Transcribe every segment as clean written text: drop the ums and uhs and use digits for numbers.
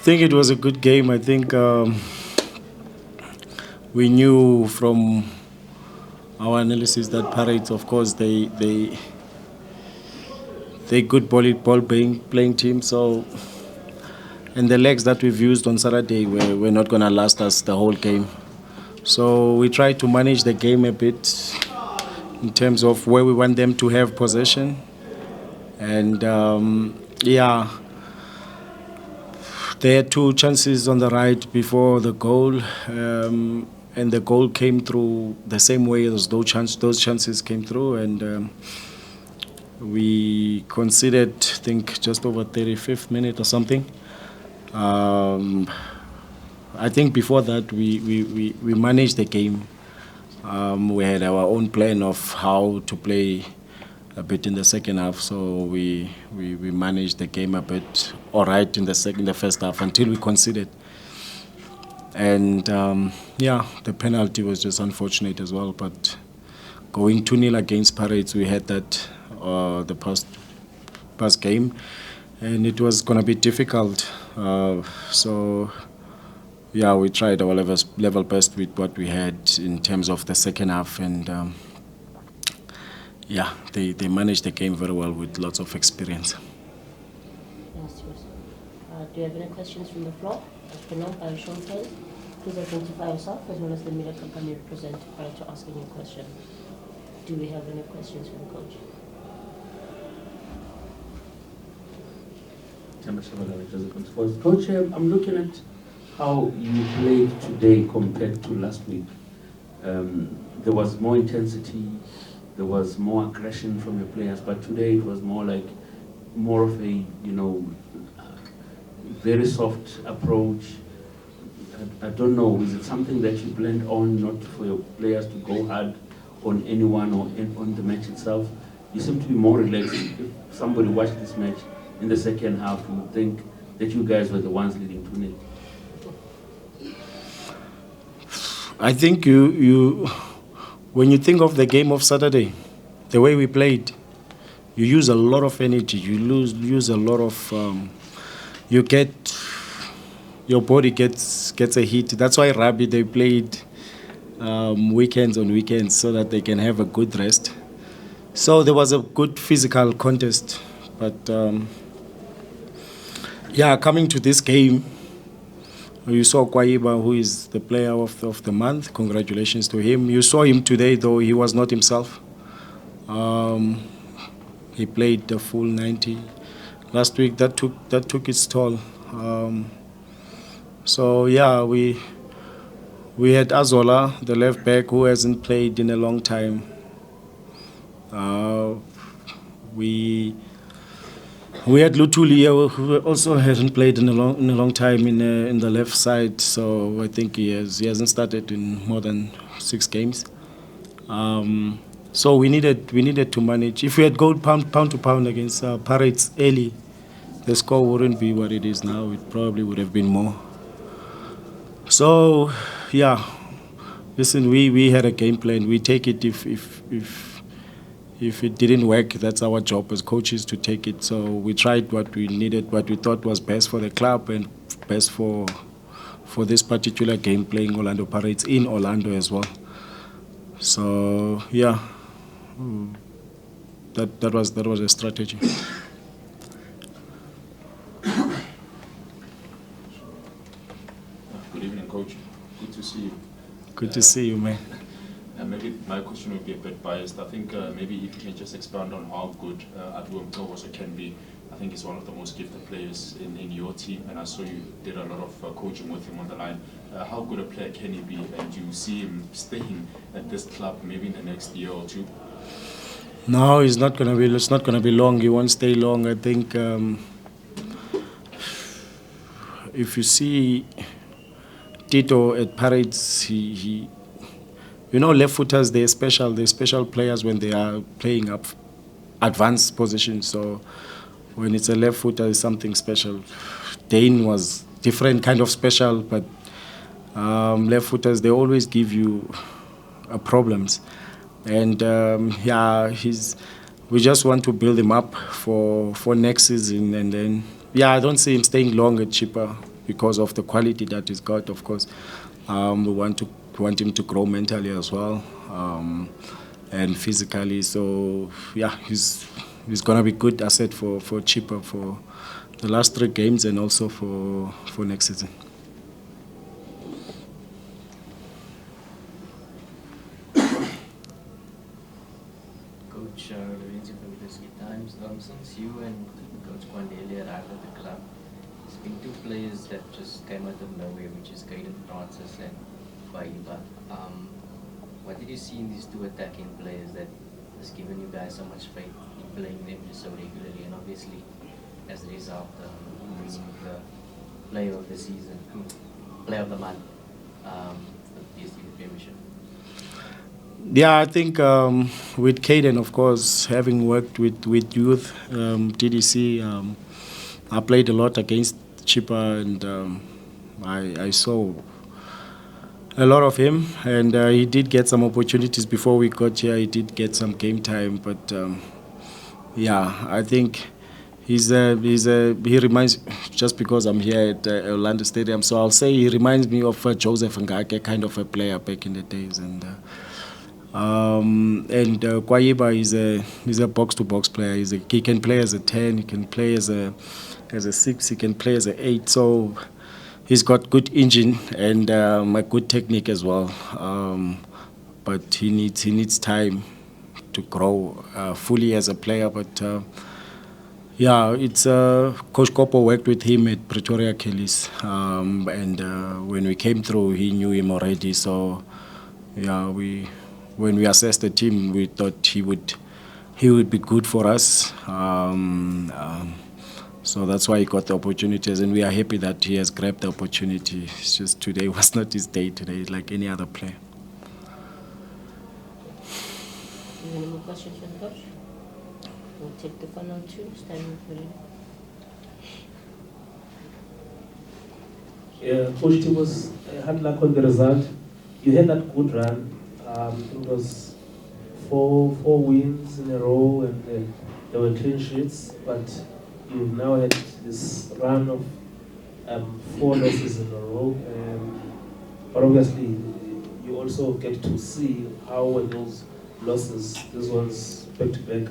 think it was a good game. I think we knew from our analysis that Pirates, of course, they good ball playing team. So, and the legs that we've used on Saturday were not going to last us the whole game. So we tried to manage the game a bit in terms of where we want them to have possession. And they had two chances on the right before the goal. And the goal came through the same way as those chances came through. And we conceded, I think, just over 35th minute or something. I think before that we managed the game. We had our own plan of how to play a bit in the second half, so we managed the game a bit all right in the first half until we conceded. And the penalty was just unfortunate as well. But going 2-0 against Pirates, we had that the past game, and it was going to be difficult. We tried our level best with what we had in terms of the second half, and they managed the game very well with lots of experience. Yes, do you have any questions from the floor? As per now, by show of hands, please identify yourself as well as the media company you represent prior to asking your question. Do we have any questions from the coach? Coach, I'm looking at how you played today compared to last week. There was more intensity, there was more aggression from your players, but today it was more of a, very soft approach. I don't know, is it something that you blend on, not for your players to go hard on anyone or on the match itself? You seem to be more relaxed. If somebody watched this match in the second half, you would think that you guys were the ones leading 2-0. I think you when you think of the game of Saturday, the way we played, you use a lot of energy. You use a lot of your body gets a hit. That's why rugby they played weekends on weekends so that they can have a good rest. So there was a good physical contest, but coming to this game, you saw Kwaiba, who is the player of the month. Congratulations to him. You saw him today, though he was not himself. He played the full 90. Last week, that took its toll. We had Azola, the left back, who hasn't played in a long time. We had Lutulia, who also hasn't played in a long time in the left side. So I think he hasn't started in more than 6 games. So we needed to manage. If we had gone pound to pound against Pirates early, the score wouldn't be what it is now. It probably would have been more. So listen, we had a game plan. We take it if it didn't work. That's our job as coaches to take it. So we tried what we needed, what we thought was best for the club and best for this particular game, playing Orlando Pirates in Orlando as well. So that was a strategy. Good evening, Coach. Good to see you. Good to see you, man. Maybe my question will be a bit biased. I think maybe if you can just expand on how good Thabo September can be. I think he's one of the most gifted players in your team, and I saw you did a lot of coaching with him on the line. How good a player can he be, and do you see him staying at this club maybe in the next year or two? No, it's not going to be long. He won't stay long. I think if you see Tito at Pirates, he left footers, they're special players when they are playing up advanced positions. So when it's a left footer, it's something special. Dane was different kind of special, but left footers, they always give you problems. And we just want to build him up for next season. And then, I don't see him staying long at Chippa. because of the quality that he's got. Of course, we want him to grow mentally as well, and physically. So yeah, he's gonna be good asset for Chippa for the last 3 games and also for next season. Coach Lorenzo from the Ski Times. Since you and Coach Kwandeli arrived at the club, there's been 2 players that just came out of nowhere, which is Caden Francis and Baiba. What did you see in these 2 attacking players that has given you guys so much faith in playing them so regularly, and obviously as a result, winning the player of the season, player of the month, the DSTV Premiership? Yeah, I think with Caden, of course, having worked with youth, TDC, I played a lot against Chippa, and I saw a lot of him, and he did get some opportunities before we got here. He did get some game time, but yeah, I think he reminds, just because I'm here at Orlando Stadium, so I'll say he reminds me of Joseph Ngake, kind of a player back in the days, and Kwaiba is a box-to-box player. He can play as a 10, he can play as a 6, he can play as a 8. So he's got good engine and a good technique as well. But he needs time to grow fully as a player. But yeah, it's Coach Kopo worked with him at Pretoria Kelly's, and when we came through, he knew him already. So yeah, when we assessed the team, we thought he would be good for us. So that's why he got the opportunities, and we are happy that he has grabbed the opportunity. It's just today was not his day today, like any other player. Do you have any more questions for the coach? We'll take the final 2. Stand ready. Yeah, Coach, it was hard luck on the result. You had that good run. It was four wins in a row, and there were clean sheets, but you've now had this run of 4 losses in a row. But obviously, you also get to see how when those losses, these ones back to back,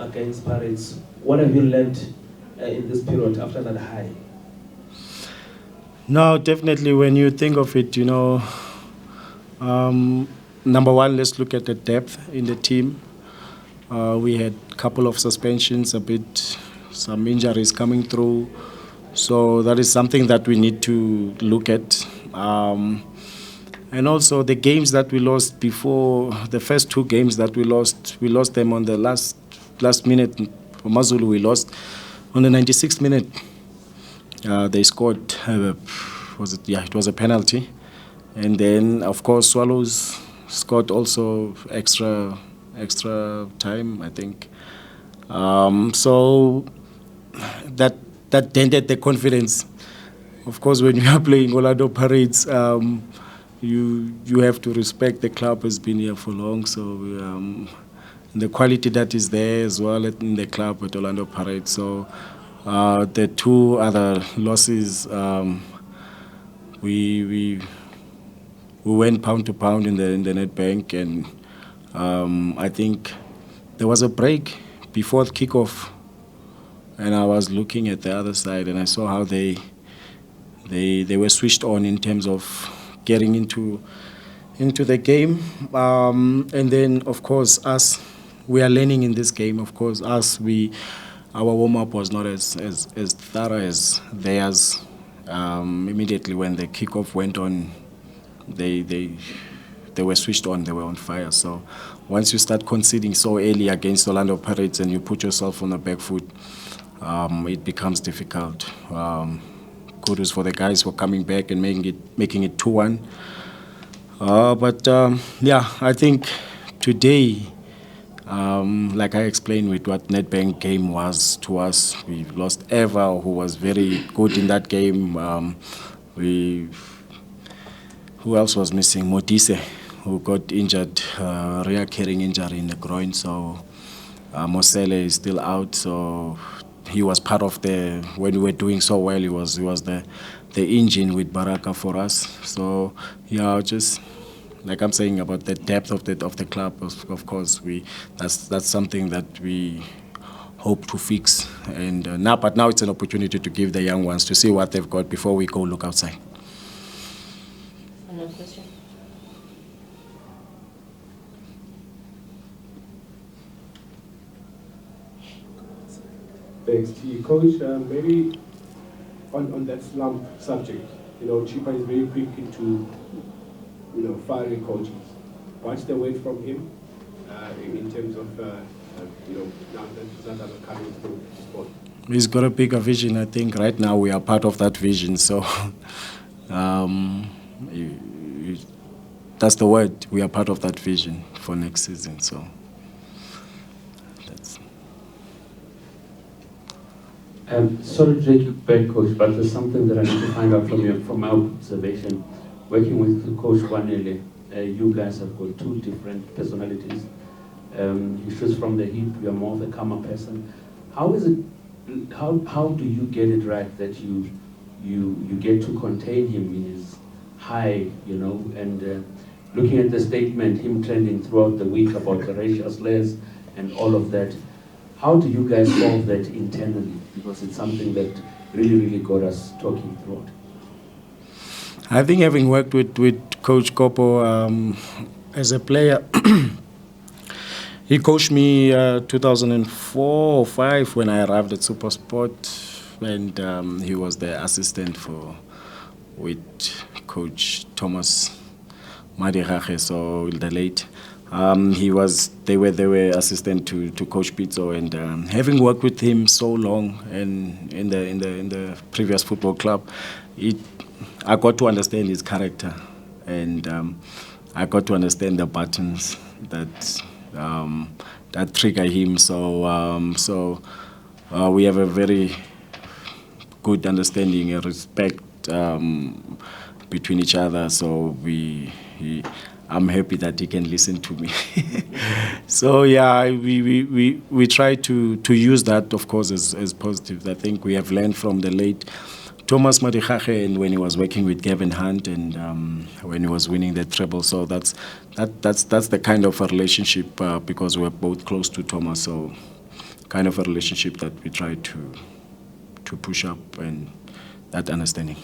against Pirates, what have you learned in this period after that high? No, definitely when you think of it, number one, let's look at the depth in the team. We had a couple of suspensions, some injuries coming through. So that is something that we need to look at. And also the games that we lost before, the first 2 games that we lost them on the last minute. For Mazulu, we lost on the 96th minute. They scored, it was a penalty. And then, of course, Swallows scored also extra time, I think. So that dented the confidence. Of course, when you are playing Orlando Pirates, you have to respect the club has been here for long. So the quality that is there as well in the club at Orlando Pirates. So the 2 other losses, we went pound to pound in the net bank, and I think there was a break before the kickoff, and I was looking at the other side, and I saw how they were switched on in terms of getting into the game, and then of course we are learning in this game. Of course, our warm up was not as thorough as theirs. Immediately when the kickoff went on, they were switched on, they were on fire. So once you start conceding so early against Orlando Pirates and you put yourself on the back foot, it becomes difficult. Kudos for the guys for coming back and making it 2-1. But yeah, I think today, like I explained with what Nedbank game was to us, we lost Eva, who was very good in that game. Who else was missing? Modise, who got injured, reoccurring injury in the groin. So Mosele is still out. So he was part of when we were doing so well, he was the the engine with Baraka for us. So yeah, just like I'm saying about the depth of the club. Of course, that's something that we hope to fix. And but now it's an opportunity to give the young ones to see what they've got before we go look outside. Another question. Thanks to you, Coach. Maybe on that slump subject, Chippa is very quick into, firing coaches. What's the word from him in terms of, now that results are coming through sport? He's got a bigger vision. I think right now we are part of that vision. So that's the word. We are part of that vision for next season. So that's. Sorry to take you back, Coach, but there's something that I need to find out from you, from my observation. Working with Coach Kwanele, you guys have got two different personalities. He shoots from the hip, you're more of a calmer person. How is it, how do you get it right that you get to contain him in his high, and looking at the statement, him trending throughout the week about the racial slurs and all of that, how do you guys solve that internally? Because it's something that really got us talking throughout. I think having worked with Coach Kopo as a player, he coached me 2004 or 5 when I arrived at SuperSport, and he was the assistant with Coach Thomas Madirache, so the late. They were assistant to Coach Pizzo, and having worked with him so long and in the previous football club, I got to understand his character, and I got to understand the buttons that trigger him. So we have a very good understanding and respect between each other. So I'm happy that he can listen to me. So yeah, we try to use that, of course, as positive. I think we have learned from the late Thomas Madirache, and when he was working with Gavin Hunt, and when he was winning the treble. So that's the kind of a relationship, because we're both close to Thomas. So kind of a relationship that we try to push up, and that understanding.